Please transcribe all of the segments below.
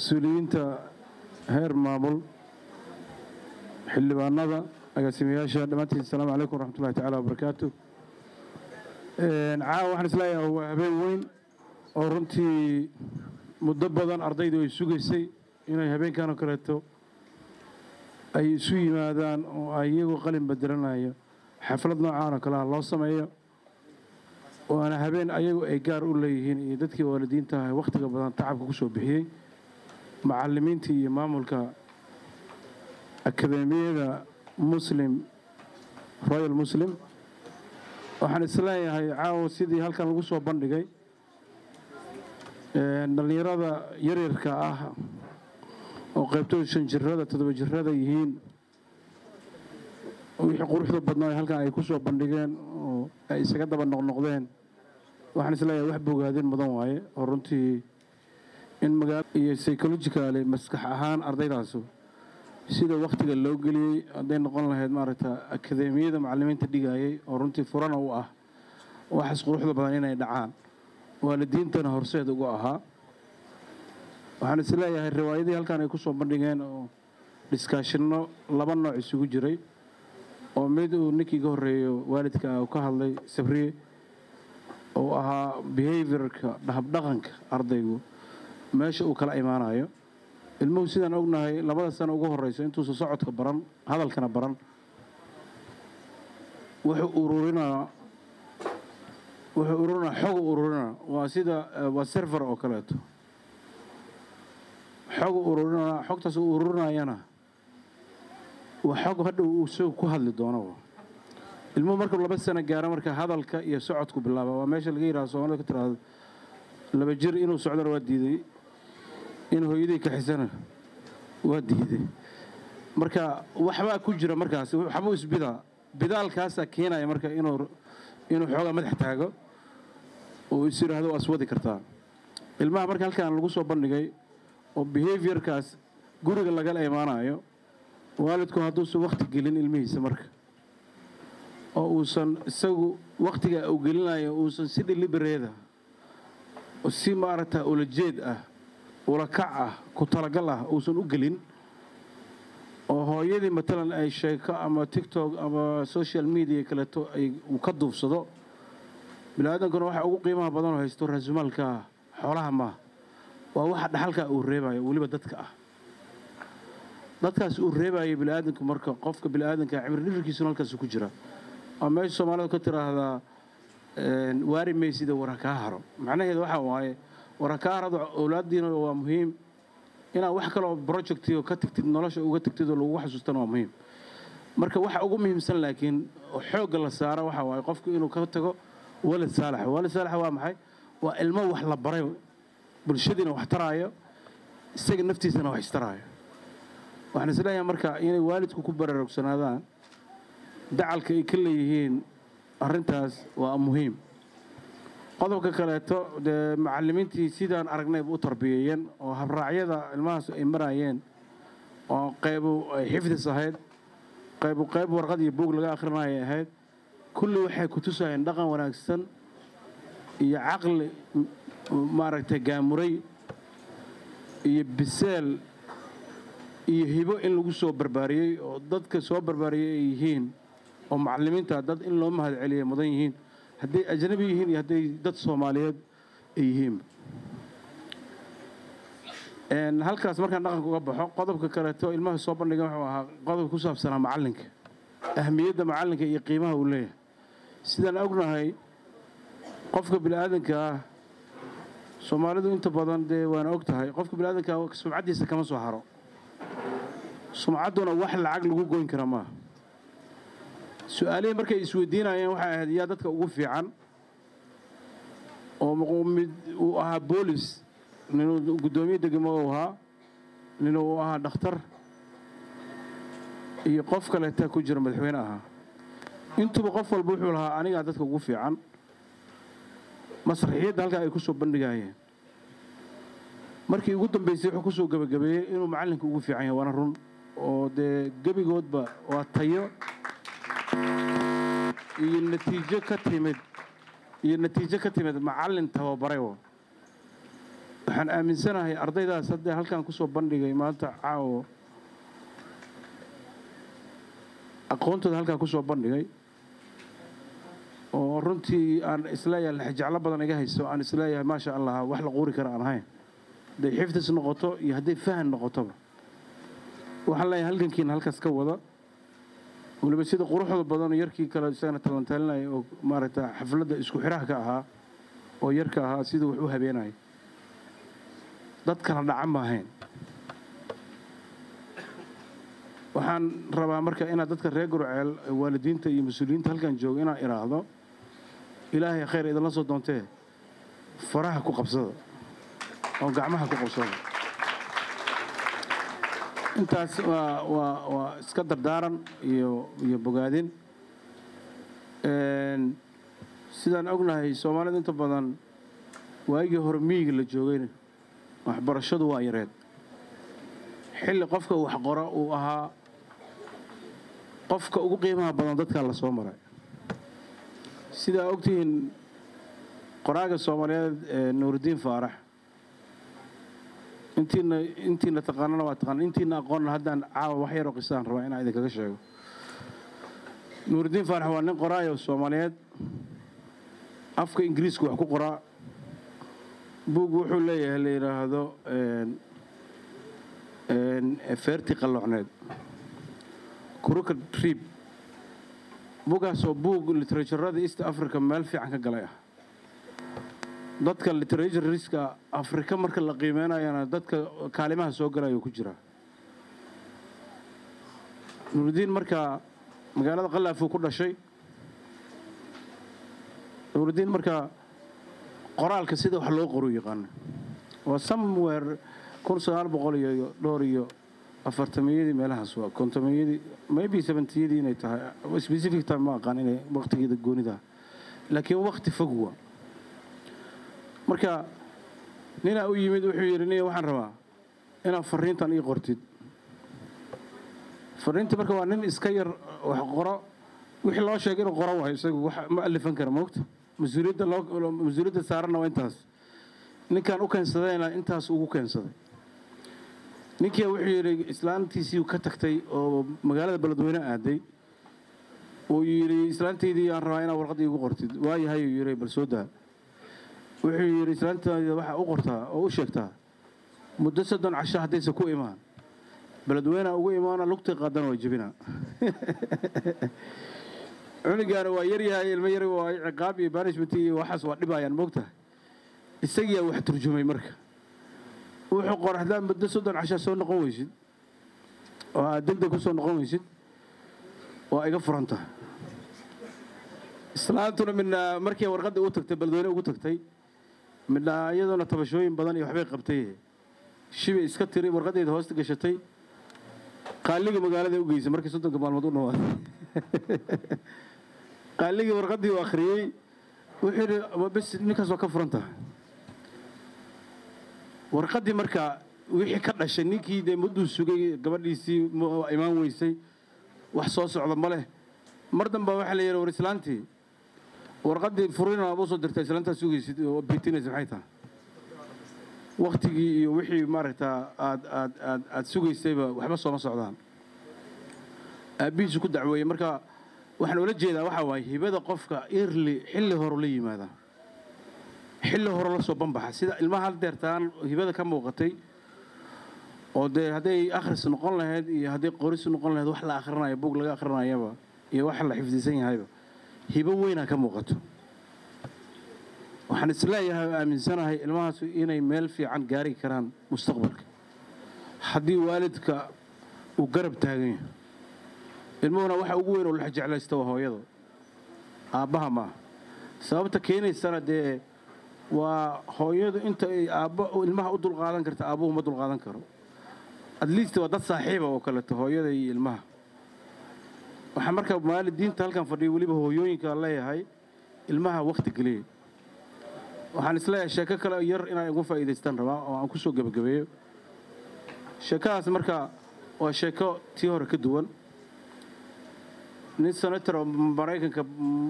مسؤولينta heer maamul xildhibaanada agaasimayaasha dhamaantiin assalaamu calaykum waraxmatullaahi tacaala wabarakaatuh caawa waxaan isleeyahay waa habeen weyn oo runtii muddo badan ardaydu ay sugaysay inay habeenkan oo kaleeto ay isu yimaadaan oo ay iyagu qalin bedelanayo xaflad noocaan oo kale ah loo sameeyo waana habeen ayagu ay gaar u leeyihiin iyo dadkii waalidiinta ah waqtiga badan tacabka ku soo bixiyay macallimiintii iyo maamulka akademiyada muslim royal muslim waxaan isleeyahay caawa sidii halkan lagu soo bandhigay dhalinyarada yaryarka ah oo qaybtooda 5 jirada 7 jirada yihiin wixii quruxda badnaa halkan ay ku soo bandhigeen oo ay isaga daba noqnoqdeen waxaan isleeyahay wax bogaadin mudan waaye oo runtii in magaal iyo psychological maskax ahaan ardaydaas sida waqtiga loo galiyay haday noqon lahayd maaragta akademiyada macallimiinta dhigayay oo runtii furana u ah wax quruxda badan inay dhacaan waalidiintana horseed ugu ahaa waxaan isleeyahay riwaayadii halkan ay ku soo bandhigeen oo discussionno laba nooc isugu jiray oo mid uu ninkii ka horeeyo waalidka ka hadlay sabriye oo ahaa behaviorka dhaqanka ardaygu meesha uu kala imaanayo ilmuhu sidaan ognahay labada sano ugu horeyso intuu soo socodka baran hadalkana baran wuxuu ururina xog ururina waa sida waa server oo kaleeto xog ururina xogtaas uu ururinayana waa xog hadhow uu soo ku hadli doono ilmuhu marka 2 sano gaaro marka hadalka iyo socodku bilaabo waa meesha laga yiraahdo Soomaaliya ka tiraahdo 2 jir inuu socdo waa diiday in hooyadii ka xisana waa diiday marka waxba ku jira markaas waxba isbida bidaalkaas keenaya marka inuu xooga madax taago oo isiraahdo aswadi kartaa ilmaha marka halkaan lagu soo bandhigay oo behaviorkaas guriga laga imaanayo waalidku hadduu soo waqti gelin ilmihiisa marka oo uusan isagu waqtiga uu gelinayo uusan si deliberate oo si maarata ula jeed ah wala kac ku talagal ah uusan u gelin oo hooyadii matalan ay sheeko ama TikTok ama social media kale to ay ka duufsado bilaadankan waxa ugu qiimaha badan oo haysto raasumaalka xoolaha ma waa waxa dhaxalka uu reebayo waliba dadka ah dadkaas uu reebayo bilaadanku marka qofka bilaadanka cimri dhirkiisu halkaas ku jira ama Soomaalidu ka tiraahdaa waari meesida warka haro macnaheedu waxa waaye warakaarada awlaadiina waa muhiim ina wax kale oo project iyo ka tagtid nolosha uga tagtid oo lagu xasuustan waa muhiim marka waxa ugu muhiimsan laakiin xoog la saaro waxa waaye qofku inuu ka tago walad saalax waa maxay waa ilmo wax la baray bulshadina wax taraayo isaga naftiisana wax istaraayo waxaan isleeyahay marka inay waalidku ku baraarugsanaadaan dacalka ay ka leeyihiin arrintaas waa muhiim qodobka kaleeto macallimiintii sidaan aragnay u tarbiyeen oo habraacyada ilmahaas ay marayeen oo qayb xifdis ahayd qayb warqad iyo buug laga akhrinayo ahayd kulli waxay ku tusayeen dhaqan wanaagsan iyo aqli maaragtay gaamuray iyo biseel iyo hibo in lagu soo barbaariyay oo dadka soo barbaariyay yihiin oo macallimiinta dad in loo mahad celiyo mudan yihiin haddii ajnabi yihiin iyo haddii dad Soomaaliyeed ay yihiin halkaas markaan dhaqanka uga baxo qodobka kaleeto ilmaha soo bandhigay wuxuu ahaa qodob ku saabsan macallinka ahmiyadda macallinka iyo qiimaha uu leeyahay sidaan ognahay qofka bilaadanka Soomaalidu inta badan waan ogtahay qofka bilaadanka sumcadiisa kama soo haro sumcaduna wax lacag lagu goyn kara ma su'aalaha markay isweydiinayeen waxa ahayd yaa dadka ugu fiican oo mid uu ahaa police ninuu gudoomiye degmo ahaa ninuu ahaa dhakhtar iyo qof kale ta ku jira madaxweyne ahaa intuba qof walba wuxuu lahaa aniga dadka ugu fiican masraxiyada halka ay ku soo bandhigayeen markii ugu dambeysay wuxuu ku soo gabagabeeyay inuu macallinka ugu fiican yahay wana run oo gabigoodba waa tayo iyo natiijo ka timid macallin tababaray waxaan aaminsanahay ardaydaas hadda halkan ku soo bandhigay maanta caawo aqoontooda halkan ku soo bandhigay oo runtii aan isleeyahay laxjaclo badan iga hayso aan isleeyahay maasha Allah wax la quuri kara aan ahayn haday xifdis noqoto iyo haday fahan noqotoba waxaan leeyahay halkankiina halkaas ka wada waliba sida quruxda badan yarkii kale isagana talantalinay oo maaragtay xafladda isku xiraha ka ahaa oo yarka ahaa sidoo wax u habeenay dad kala dhacan ma ahayn waxaan rabaa marka inaad dadka reer Gurceel waalidiinta iyo mas'uuliyiinta halkan jooga inaan iraahdo ilaahay khayr idin la soo doontee faraha ku qabsada oo gacmaha ku qabsada intaas waa iska dardaaran iyo bogaadin sidaan ognahay Soomaalida inta badan waagii hore miyiga la joogay waxbarashadu waa yareed xilli qofka wax qora uu ahaa qofka ugu qiimaha badan dadka la soo maray sida ogtiin qoraaga Soomaaliyeed Nuuridiin Faarax intiina taqaanana waa taqaan intiina aqoon haddaan caawa wax yar oo qisaan rabaa inaan idin kaga sheego Nuuridiin Faarax waa nin qoraayo Soomaaliyeed afka Ingiriiska wax ku qoraa buug wuxuu leeyahay la yiraahdo feerti qalloocneed Crooked Trip buugaas oo buug literature-da East Africa meel fiican ka galay dadka literature-riska Afrika marka la qiimeynayana dadka kaalimaha soo galay ku jira Nuuridiin marka magaalada Qalaaf ku dhashay Nuuridiin marka qoraalka sida wax loo qoro yaqaan waa somewhere 1900 afartamiyadii meelahaas waa kontomiyadii maybe 70yadii inay tahay specific time ma aqaan inay waqtigeeda goonida laakiin waqti fog waa marka nina u yimid wuxuu yiri waxaan rabaa inaan fariintan ii qortid fariinta marka waa nin iska yar wax qoro wixii loo sheegay inuu qoro waayo isagu wax ma alifan kara moogta masuuliyadda saarana waa intaas ninkan u keensadayna intaas ugu keensaday ninkii wuxuu yiri islaantiisii ka tagtay oo magaalada Beledweyne aaday oo yiri islaanteedii aan rabaa inaan warqad iigu qortid waayahay yiri bal soo daa wuxuu yiri islaanteedii waxa u qortaa oo u sheegtaa muddo 3 casho hadaysa ku imaan Beledweyne ugu imaana lugta qadan way jabina cunigaana waa yar yahay ilmo yar waa ciqaab iyo punishment iyo waxaas waa dhibayaan moogta isagii wax turjumay marka wuxuu qoraxdaa muddo 3 casho soo noqon weysid oo degdeg ku soo noqon weysid waa iga furanta islaantuna min markii warqadda u tagtay Beledweyne ugu tagtay min iyaduna tabashooyin badan iyo waxbay qabtay shibay iska tiri warqadeeda hoosta gashatay qaaliga magaalada u geysay markii 30 maalmood u dhawaaday qaaliga warqadii uu akhriyay wuxuu bas ninkaas waa ka furanta warqadii marka wixii ka dhashay ninkii muddo sugay gabadhiisii imaan weysay wax soo socdo ma leh mar dambe waxa la yiri war islaantii warqadii furiina abu soo dirtay islaanta sugaysid oo bitinaysa maxay tahay waqtigii iyo wixii maaragtaa aad sugaysayba waxba soo ma socdaan abiisu ku dacweeyay marka waxaan ula jeedaa waxa waay hibada qofka xilli hore la yimaada xilli hore la soo banbaxa sida ilmaha hal deertaan hibada ka muuqatay oo haday akhris noqon lahayd iyo haday qoris noqon lahayd wax la akhrinayo buug laga akhrinayaba iyo wax la xifdisan yahayba hibo weyn ka muuqato waxaan isleeyahay aaminsanahay ilmahaas inay meel fiican gaari karaan mustaqbalka haddii waalidka uu garab taagan yahay ilmuhuna waxa ugu weyn oo la jeclaysto waa hooyada aabbaha ma sababta keenaysana waa hooyadu inta ay ilmaha u dul qaadan karta aabuhu ma dul qaadan karo at least waa dad saaxiiba oo kale hooyada iyo ilmaha waxa marka waalidiinta halkan fadhiyo waliba hooyooyinka leeyahay ilmaha waqti galiye waxaan isleeyahay sheeko kale yar inaan ugu faa'iideystaan rabaa oo aan ku soo gabagabeeyo sheekaas marka waa sheeko tii hore ka duwan nin senator Mareykanka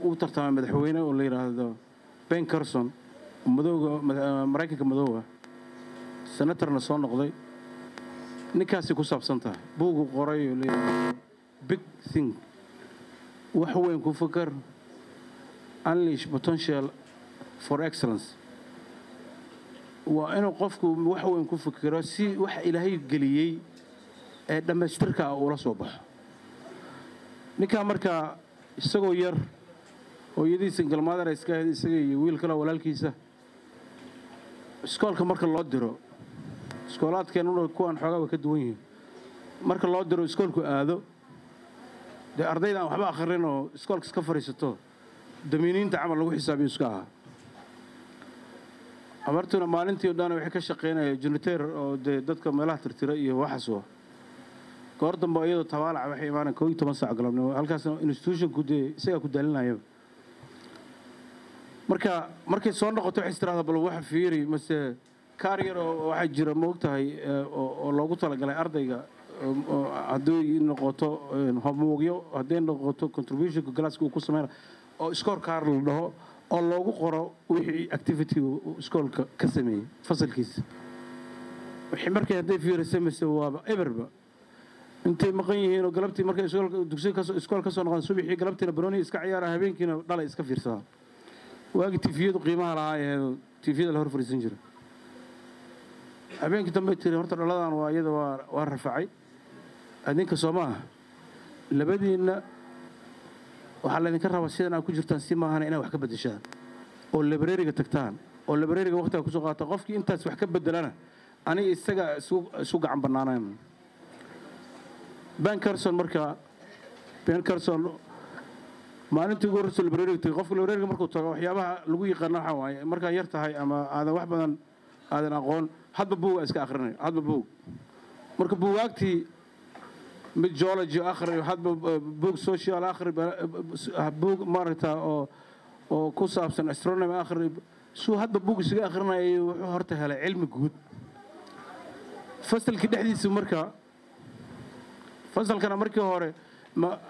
u tartamay madaxweyne oo la yiraahdo Ben Carson madowga Mareykanka madowga senatorna soo noqday ninkaasi ku saabsan tahay buugu qoray oo leeyahay big thing wax weyn ku fakar unleash potential for excellence waa inuu qofku wax weyn ku fakiro si wax ilaahay geliyey ee dhammaystirka ula soo baxo ninka marka isagoo yar hooyadiisa galmaadar iska ahayd isaga iyo wiil kale walaalkiisa iskoolka marka loo diro iskoolaadkeennuna kuwan xoogaa ka duwan yihiin marka loo diro iskoolku aado dee ardayda aan waxba akhrin oo iskoolka iska fadhiisato damiiniinta camal lagu xisaabiyo iska aha amartuna maalintii oo dhan waxay ka shaqeynaya junitor oo dee dadka meelaha tirtira iyo waxaas waa goor dambe iyadoo tabaalac waxay imaaneen 12 saac galabnimo halkaasna institutionku dee isagaa ku daalinaya markay soo noqoto waxay istiraahdaa bal waxa fiiri mase kaar yar oo waxaa jira moogtahay oo loogu talagalay ardayga haddii noqoto homeworkyo hadday noqoto contributionka galaaska uu ku sameyna oo score kaar la dhaho oo loogu qoro wixii activity iskoolka ka sameeyey fasalkiisa wixii markay hadday fiirisay mase waaba eberba intay maqan yihiin oo galabtii markay dugsiga iskool ka soo noqdaan subaxii galabtiina barooni iska ciyaara habeenkiina dhalay iska fiirsadaan waagii tifiyadu qiimaha lahaa ee tifiyada la hor fariisan jiray habeenkii dambe tiri horta dhaladan waa iyada waa rafacay adinka Soomaaliya labadiina waxa la idinka rabaa sidan aad ku jirtaan si maahan inaad wax ka bedeshaan oo librariga tagtaan oo librariga waqtiga ku soo qaata qofkii intaas wax ka bedelana aniga isaga isu gacan banaanaan Ben Carson maalintii ugu horreysay librariga tagay qofka librariga markuu tago waxyaabaha lagu yaqaan waxa waaye marka yar tahay ama aadan wax badan aadan aqoon hadba buug iska akhrinay hadba buug marka buugaagtii mid geology akhri hadba buug social akhri buug maaragta oo ku saabsan astronomy akhri suu hadba buug isaga akhrinayay wuxuu horta helay cilmi guud fasalkii dhexdiisa marka fasalkana markii hore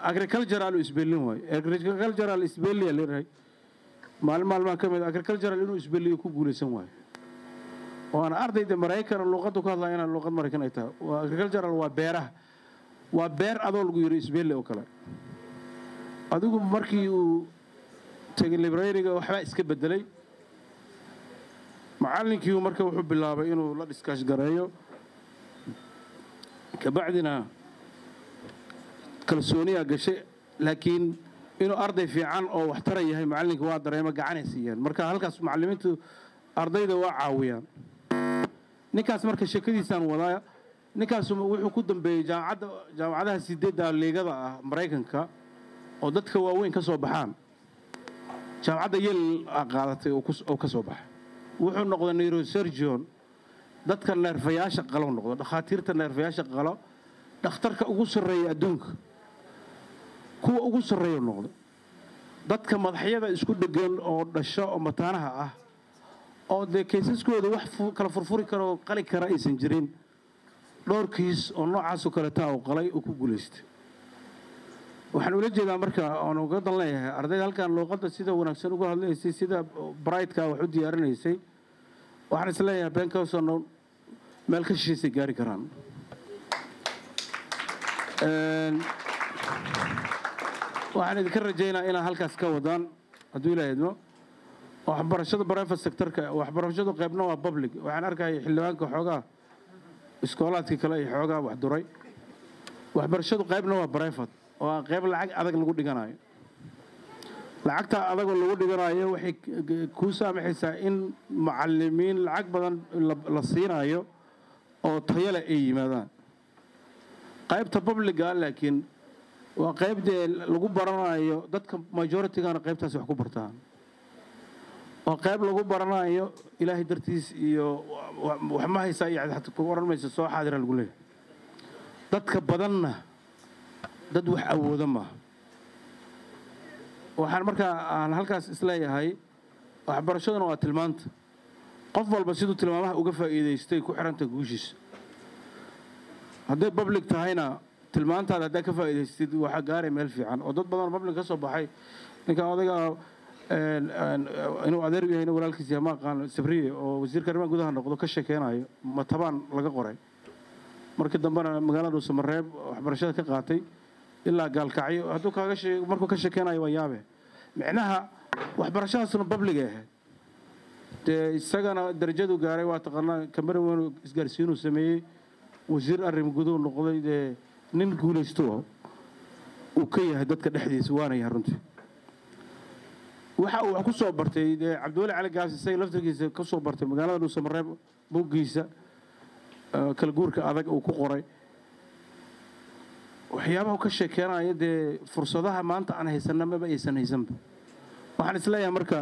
agricultural isbeelin way agricultural isbeeliya leeyahay maalmaha kamid agricultural inuu isbeeliyo ku guuleysan way oo aan ardayda Mareykan luqadda ku hadlayna luqad Mareykan ay tahay waa agricultural waa beeraha waa beer adoo lagu yiri isbeeli oo kale adigu markii uu tagay librariga waxba iska bedelay macallinkii marka wuxuu bilaabay inuu la discuss gareeyo ka bacdina kalsooniya gashay laakiin inuu arday fiican oo wax tar yahay macallinka waa dareema gacanaysiiyeen marka halkaas macallimiintu ardayda waa caawiyaan ninkaas marka shaqadiisan wadaa ninkaas wuxuu ku dambeeyay jaamacadaha sideedda leegada ah Mareykanka oo dadka waaweyn ka soo baxaan jaamacadda Yale qaadatay oo ka soo baxay wuxuu noqday neurosurgeon dadka neerfayaasha qalo noqdo dhakhaatiirta neerfayaasha qalo dhakhtarka ugu sareeya adduunka kuwa ugu sareeyo noqdo dadka madaxyada isku dhagan oo dhasho oo mataanaha ah oo de kaysaskooda wax kala furfuri karo qali kara aysan jirin dhowr kiis oo noocaas oo kale taa oo qalay oo ku guuleystay waxaan ula jeedaa marka aan uga dan leeyahay ardayda halkan luqadda sida wanaagsan uga hadlaysay sida bright-ka wax u diyaarinaysay waxaan is leeyahay Ben Carson meel ka shisheysay gaari karaan waxaan idinka rajaynaa inaan halkaas ka wadaan hadduu ilaahay idmo waxbarashada private sector-ka waxbarashadu qaybna waa public waxaan arkay xildhibaanka xoogaa iskoolaadkii kale ay xoogaa wax duray waxbarashadu qaybna waa private oo qayb lacag adag lagu dhiganayo lacagta adag lagu dhiganayo waxay ku saamaxaysaa in macallimiin lacag badan la siinayo oo tayo leh ay yimaadaan qaybta public-ga laakiin waa qaybta lagu baranayo dadka majority-gana qaybtaas wax ku bartaan oo qayb lagu baranayo ilaahay dartiis iyo wax ma haysaa iyo xad ku oranayso soo xaadira lagu leeyahay dadka badanna dad wax awooda ma waxaan markaa aan halkaas isleeyahay waxbarashaduna waa tilmaanta qof walba siduu tilmaamaha uga faa'iideystay ku xiranta guushiisa hadday public tahayna tilmaantaada haddaa ka faa'iidaystid waxa gaaray meel fiican oo dad badan public ka soo baxay ninka odayga inuu adeer u yahay in walaalkiis yahay ma aqaan sabriye oo wasiirka arrimaha gudaha noqdo ka sheekeynayo matabaan laga qoray markii dambena magaalada Samareeb waxbarashada ka qaatay ilaa gaalkacyo hadduu kaaga sheego markuu ka sheekeynayo waa yaabe micnaha waxbarashadaasna public ah isagana darajadu gaaray waa taqaanaa kamera weyn isgaarsiin uu sameeyay wasiir arrimo gudaha noqday nin guulaysto uu ka yahay dadka dhexdiisa waana yahay runtii waxa uu ku soo bartay Cabdulle Cali Gaas isagoo laftigiisa ka soo bartay magaalada Samareeb buugiisa kala guurka adag uu ku qoray waxyaabaha ka sheekeynaya fursadaha maanta aan haysanaba aysan haysanba waxaan isleeyahay marka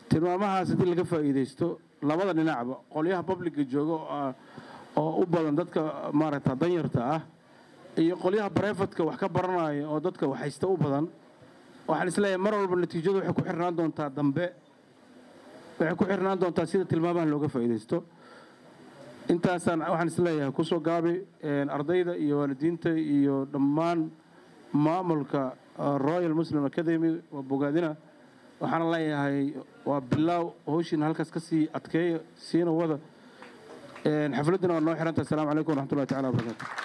tilmaamahaas hadii laga faa'iideysto labada dhinacba qolyaha public jooga oo u badan dadka maaragta danyarta ah iyo qolyaha private-ka wax ka baranaya oo dadka wax haysta u badan waxaan isleeyahay mar walba natiijadu waxay ku xirnaan doontaa dambe waxay ku xirnaan doontaa sida tilmaamaha looga faa'iideysto intaasaan waxaan isleeyahay ku soo gaabay ardayda iyo waalidiinta iyo dhammaan maamulka Royal Muslim Academy oo bogaadina waxaan leeyahay waa bilow hawshin halkaas ka sii adkeeyo siina wada xafladina waa noo xirantahay. Assalaamu calaykum waraxmatullaahi tacaala wabarakaatuh.